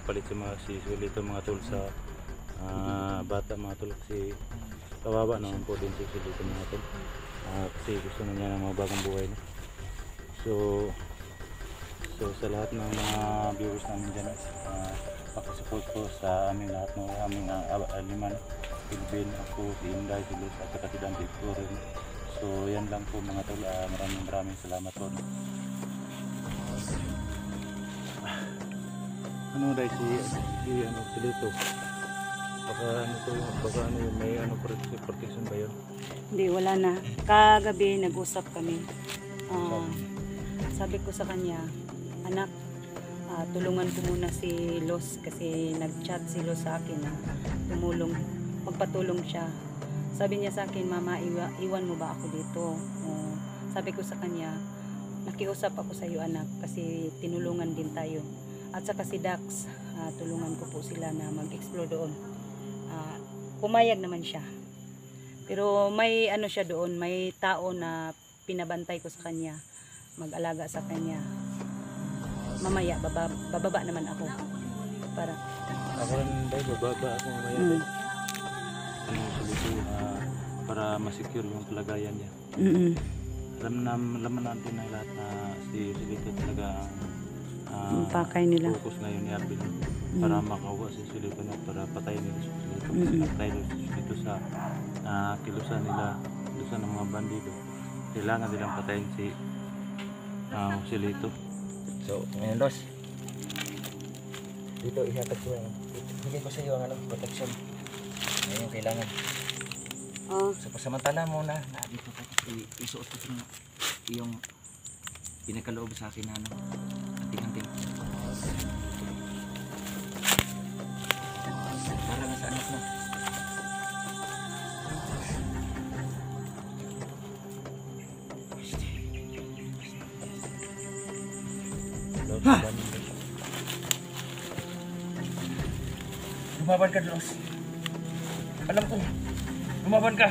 magpapalit sa mga sisulito mga tol sa bata mga tol, kasi kawawa naman po din sisulito mga tol. Kasi gusto na niya ng mga bagong buhay na. So sa lahat ng mga viewers namin dyan, pakisupport po sa aming lahat ng aming aliman, Pilbin, ako, si Inday, si Luz, at saka si Dante Explorer. So yan lang po mga tol, maraming salamat po. Ano dahil si ano dito? Baka ano to, baka ano yun, may ano protection ba yun? Hindi, wala na. Kagabi nag-usap kami. Sabi ko sa kanya, anak, tulungan ko muna si Los kasi nag-chat si Los sa akin na magpatulong siya. Sabi niya sa akin, mama, iwan mo ba ako dito? Sabi ko sa kanya, nakiusap ako sa iyo anak kasi tinulungan din tayo. At saka si Dax, tulungan ko po sila na mag-explore doon. Pumayag naman siya. Pero may ano siya doon, may tao na pinabantay ko sa kanya, mag-alaga sa kanya. Mamaya, bababa naman ako. Ako rin dahil bababa ako mamaya. Para ma-secure yung kalagayan niya. Alam natin na lahat na si Silito talaga ang pakay nila. Focus ngayon ni Arvin para makawa si Silito na para patayin nila si Silito. Kasi nagtayo si Silito sa kilusan ng mga bandido. Kailangan nilang patayin si Silito. So, ngayon Los, dito ihatag ko yan. Bigay ko sa iyo ang protection. Ngayon yung kailangan. So, pasamantala muna na dito ko isuot ko yung pinakaloob sa akin na anting-anting. Para nga sa anak mo. Lumaban ka, Los. Alam ko, lumaban ka.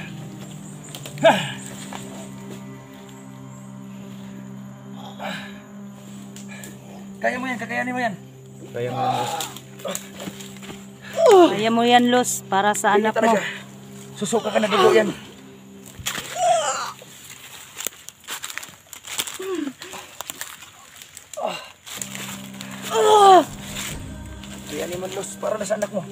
Kaya mo yan, kakayanin mo yan. Kaya mo yan, Los. Kaya mo yan, Los, para sa anak mo. Susuka ka na dugo yan. Kayanin mo, Los, para na sa anak mo.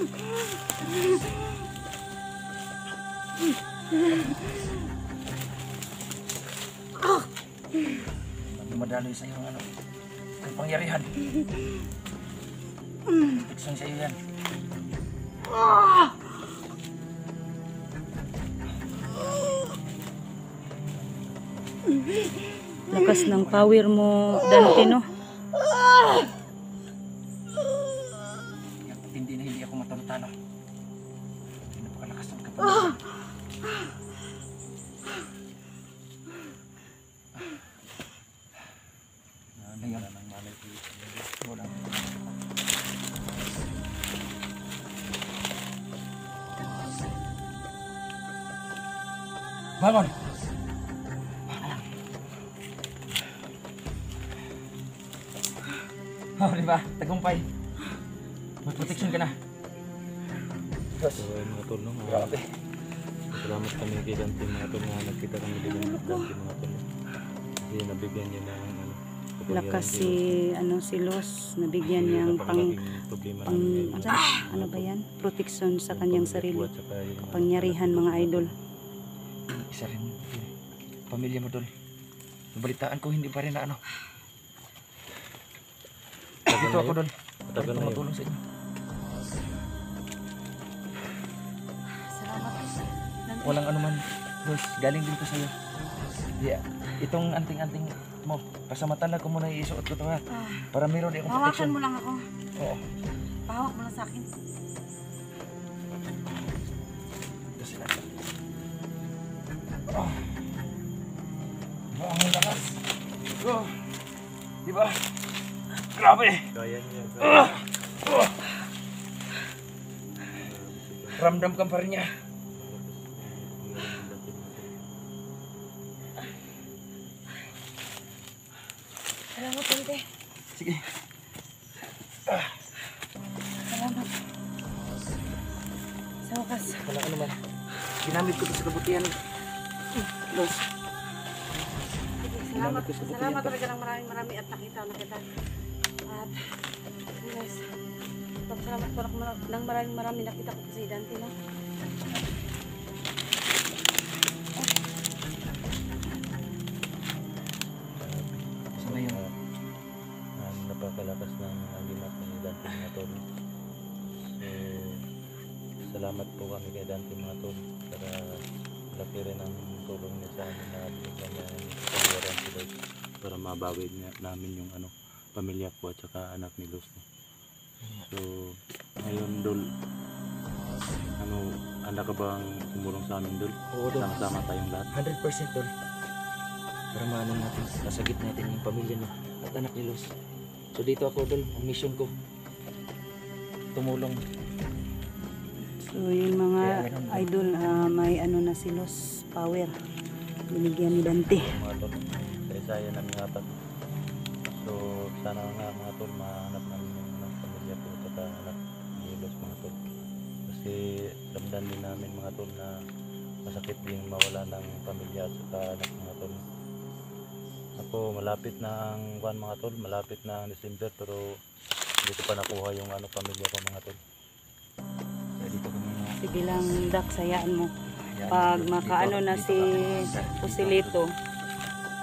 Madaloy sa iyo ang pangyarihan. Protection sa iyo yan. Lakas ng power mo, Dante, no? Hindi ako matalo-talo. Napakalakas ng kapangyarihan. Bangon! Oh, diba? Tagumpay. May protection ka na. So mga tol, no? Grabe. Salamat kami kay Dante mga tol na nagkita kami din ng Dante mga tol. Kasi nabigyan niya ng Lakas si Los, nabigyan niyang ano ba yan? Protection sa kanyang sarili. Kapangyarihan, mga idol. Isa rin pamilya mo, Dol. Nabalitaan ko hindi pa rin na ano. Dito ako, Dol. Tagal na tumutulong sa inyo. Salamat. Walang anuman, Los. Galing din ko sa'yo. Yeah. Itong anting-anting mo, pasamantala ko muna isuot ko ito, ha. Para meron din akong protection. Hawakan mo lang ako. Oo. Pahawak mo lang sa akin. Ito sila. Ang lakas. Diba? Grabe. Kaya niya. Ramdam ka pa rin niya. Salamat, Dante. Sige. ginamit ko to sa kabutihan. Los. Salamat, Ginamit ko sa kabutihan salamat to. talaga ng marami at nakita kita. At guys, salamat po ng marami nakita ko si Dante no. So ngayon, napakalakas ng agimat ni Dante mga tol. So salamat po kami kay Dante mga tol, para laki rin ang tulong niya sa amin na binigyan niya ng kapayaran si Lord para mabawi niya namin yung pamilya ko at saka anak ni Luz. So ngayon Dol, anda ka bang tumulong sa amin Dol? oo Dol, Sama-sama tayong lahat. 100% Dol. Para maano natin, nasagip natin yung pamilya niya at anak ni Luz. So dito ako Dol, ang mission ko, tumulong. So yun mga idol, may na si Los Power. Binigyan ni Dante. Mga tol, kaisaya namin apat. So sana nga mga tol, mahanap namin yung pamilya ko at saka anak ni Luz mga tol. Kasi ramdam din namin mga tol na masakit din mawala ng pamilya at saka anak mga tol. Ako malapit na ang mga tol, malapit na ang December, pero hindi ko pa nakuha yung pamilya ko mga tol. Kaya dito kami na Sige lang, Dak, sayaan mo. yan, Pag dito- makaano dito- na dito si kami- Joselito,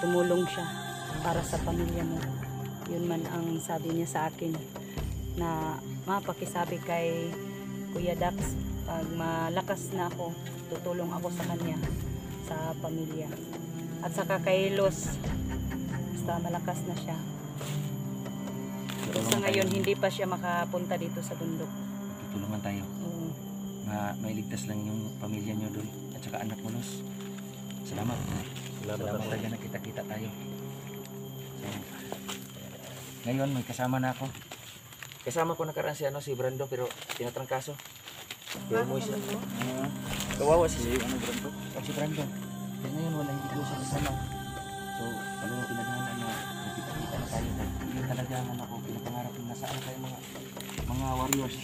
tumulong siya para sa pamilya mo. Yun man ang sabi niya sa akin, na mapakisabi kay Kuya Dax, pag malakas na ako, tutulong ako sa kanya, sa pamilya. At saka kay Los, basta malakas na siya. Pero sa ngayon, hindi pa siya makapunta dito sa bundok. Tutulungan tayo. Oo. Mailigtas lang yung pamilya nyo doon at saka anak mo Luz. Salamat. Salamat talaga na kita-kita tayo. So, ngayon may kasama na ako. Kasama ko nakaraan si Brando, pero tinatrangkaso. Pero mo siya. Kawawa si Brando. Si Brando. Kaya ngayon wala, hindi ko siya kasama. So talagang pinaghanan na kita-kita na tayo. Hindi talaga ako pinapangarap na nasaan tayo mga warriors.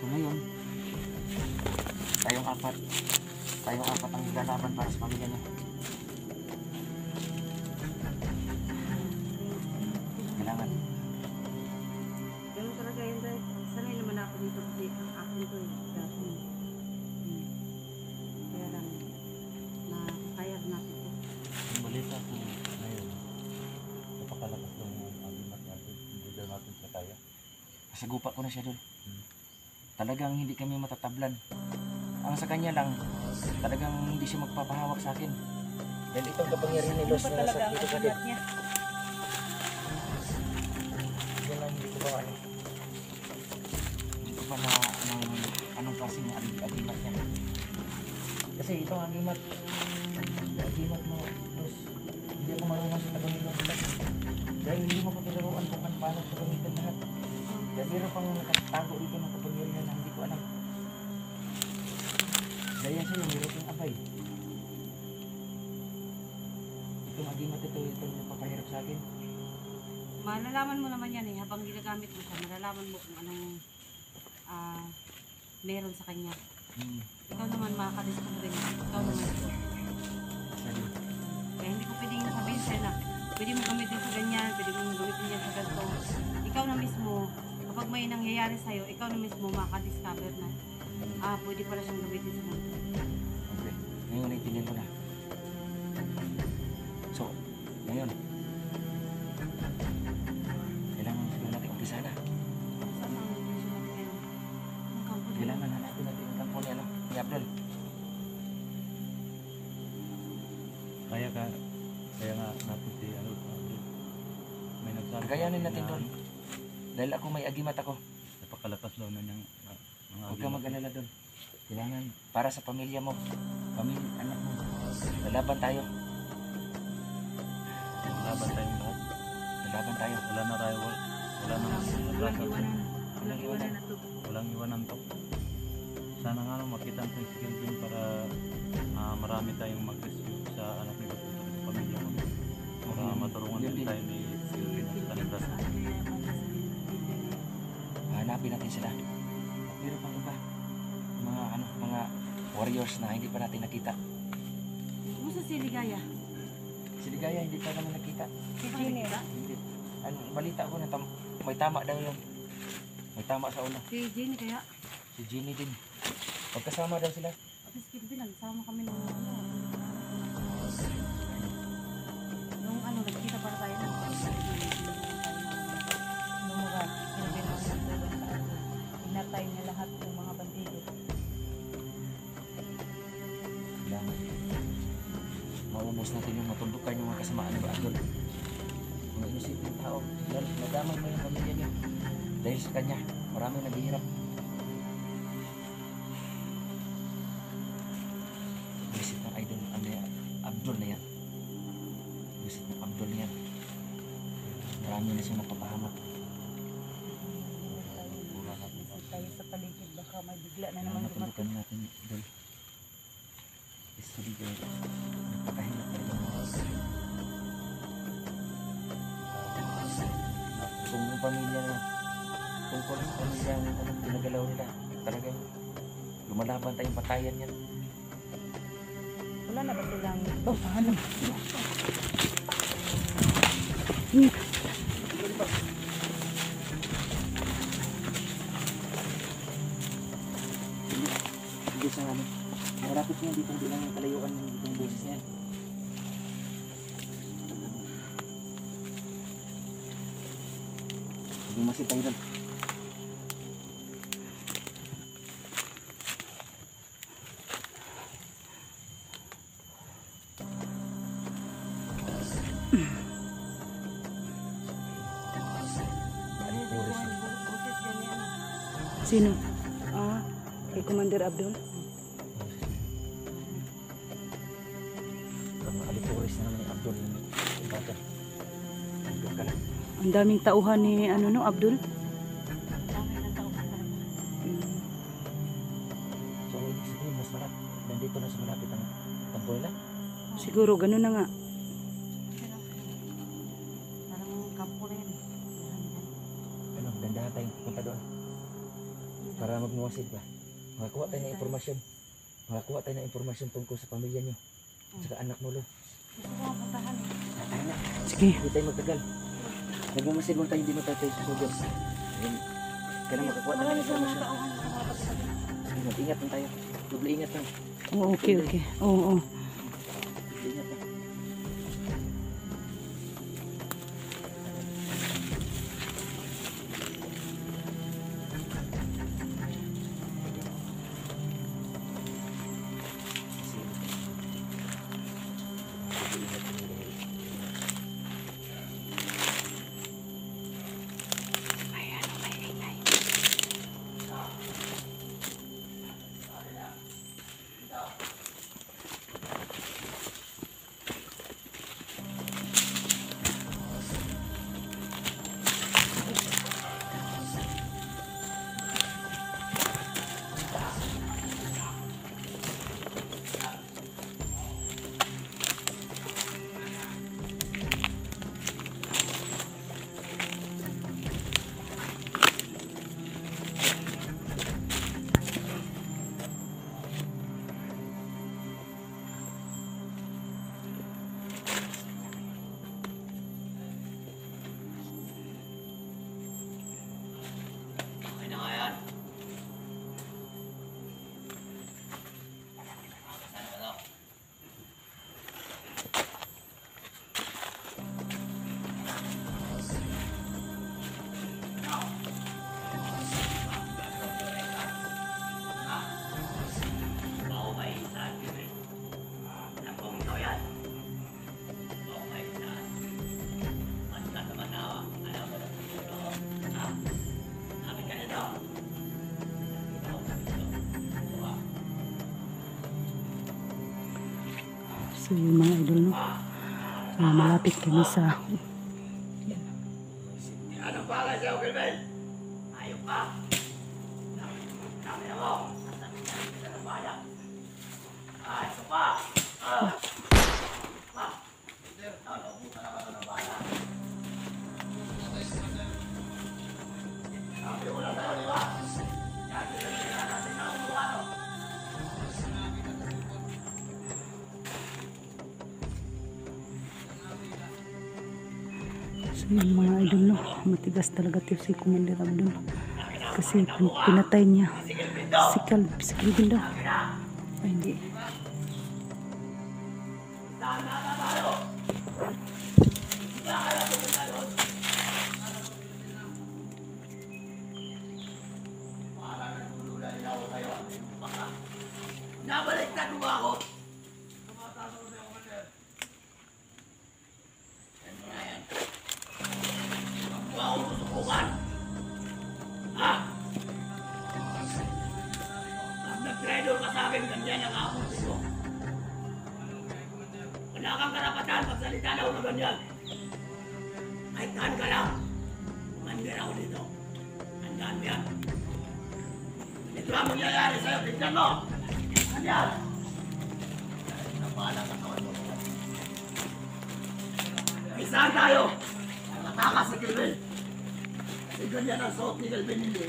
So ngayon, tayong apat ang lalaban para sa pamilya niya. Kailangan. Ganun talaga yun dahil sanay naman ako dito kasi ang akin to eh. Dati. Kaya lang, kaya natin to. Ang balita ko ngayon, napakalakas daw ng agimat natin, hindi daw natin siya kaya. Kasagupa ko na siya doon. Talagang hindi kami matatablan. Ang sa kanya lang, talagang hindi siya magpapahawak sa akin. Dahil itong kapangyarihan ni Los Ano pa na talaga nasa ang dito sa agimat niya? Yan lang hindi ko ba hindi ko pa na anong klase niya agimat niya. Kasi itong agimat mo Los, hindi ako marunong sa tagamitan nila. Dahil hindi mo ko tinuruan kung paano sa gamitin lahat. Dahil meron pang nakatago dito ng kapangyarihan na hindi ko alam. Dahil yan sa'yo, meron kang abay. Itong agimat ito napapahirap sa akin. Malalaman mo naman yan eh, habang ginagamit mo siya, malalaman mo kung anong meron sa kanya. Ikaw naman makakadiscover niya. Ikaw naman ito. Kaya hindi ko pwedeng sabihin sa'yo na pwede mo gamitin sa ganyan, pwede mo gamitin yan sa ganito. Ikaw na mismo, kapag may nangyayari sa'yo, ikaw na mismo makakadiscover na pwede pala siyang gamitin sa ganito. Okay. Ngayon naiintindihan ko na. So, ngayon, kailangan siguro natin umpisa na. Saan ang mission natin ngayon? Ang kampo din. Kailangan hanapin natin ang kampo ni Abdul. Kaya nga natin si may nagsabi. Kakayanin natin doon. Dahil ako may agimat ako. Napakalakas daw na niyang mga Huwag kang mag-alala doon. Kailangan para sa pamilya mo, pamilya, anak mo. Lalaban tayo. laban tayong lahat. Lalaban tayo. Wala na tayo, wala na Walang iwanan. Walang iwanan na to. walang iwanan to. Sana nga makita ang si Kelvin para marami tayong mag-rescue sa anak ni Dr. sa pamilya ko. Para matulungan Yun din din. tayo ni Kelvin at Tanibras. Hanapin natin sila. At meron pang iba. Mga warriors na hindi pa natin nakita. Musa si Ligaya? Si Ligaya hindi pa naman nakita. Si Jenny ba? Hindi. Ano, balita ko na may tama daw yun. May tama sa una. Si Jenny kaya? Si Jenny din. Magkasama daw sila. At least kita bilang, sama kami nung nung ano, nagkita para tayo ng Lumuran, sinabi na ako nagtulong sa akin. Inatay niya lahat ng mga bandido. Kailangan. Maubos natin yung matundukan yung mga kasamaan ni Baagol. Mga inosipin tao. Dahil nadamay mo yung pamilya niyo. Dahil sa kanya, marami naghihirap. Visit ng idol, Abdul na yan. Visit ng Abdul na yan. Marami na siya napapahamak. Isip tayo sa paligid, baka may bigla na naman dumating. Matundukan natin doon. History guys. Nagpakahirap talaga mga kung yung pamilya na tungkol sa pamilya ang pinagalaw nila, talagang lumalaban tayong patayan yan. Wala na ba silang paano? Hindi sa ano, marapit niya dito, hindi lang yung kalayuan ng ditong boses niya. Bumasit tayo doon. Sino? Kay Commander Abdul? Ang alipores na naman ni Abdul yung bata. Abdul ka lang. Ang daming tauhan ni Abdul. dami ng tao ka talaga. So, ibig sabihin, mas malapit. Nandito na sa malapit ang tampo nila. Siguro ganun na nga. Parang kampo na yan eh. Ano, dandahan tayong pupunta doon. Para magmuwasid ba? Makakuha tayo ng impormasyon. Makakuha tayo ng impormasyon tungkol sa pamilya nyo. At saka anak mo lo. Gusto ko mapuntahan eh. Tayo na. Sige. Hindi tayo magtagal. Nagmumasid mo tayo, hindi mo tayo susugod. Kailangan makakuha tayo ng Marami sa mga impormasyon. tauhan sa mga pagkakataon. Sige, mag-ingat lang tayo. Doble ingat lang. Oo, okay. Oo. Doble ingat lang. So yun mga idol, no? Malapit kami sa So yun mga idol, no, matigas talaga to si Commander Abdul kasi pinatay niya si Calvin daw. Ay, hindi. Nabaliktad mo ba ako? Nag-traitor ka sa akin, ganyan ang ako mo. Wala kang karapatan magsalita na ako na ganyan. Kahit taan ka lang. Mandir ako dito. Tandaan mo yan. Ito ang mangyayari sa'yo. Tignan mo. Ganyan. Napala sa kawan mo. Isaan tayo. Matakas si Kelvin. Kasi ganyan ang suot ni Kelvin hindi.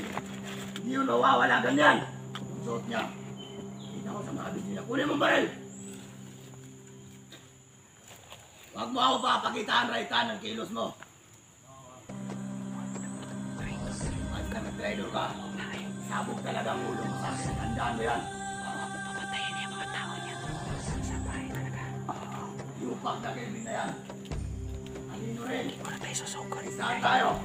Hindi yun nawawala ganyan. Ang suot niya. Kita ko sa mga video niya. Kunin mong baril. Huwag mo ako papakitaan raitan ng kilos mo. At ka nag-trader ka. Sabog talaga ang ulo mo sa akin. Tandaan mo yan. Papatayin niya mga tao niya. Sa bahay talaga. Yupak na Kelvin na yan. Alino rin. Wala tayo susukol. Isaan tayo.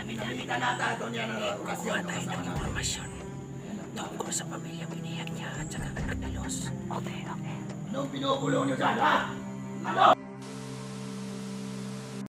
Namitan natin ito niya ng orasyon. Kuha tayo ng informasyon tungkol sa pamilyang iniyak niya at saka anak na Los. Okay. Anong pinukulong niyo dyan, ha? Ano?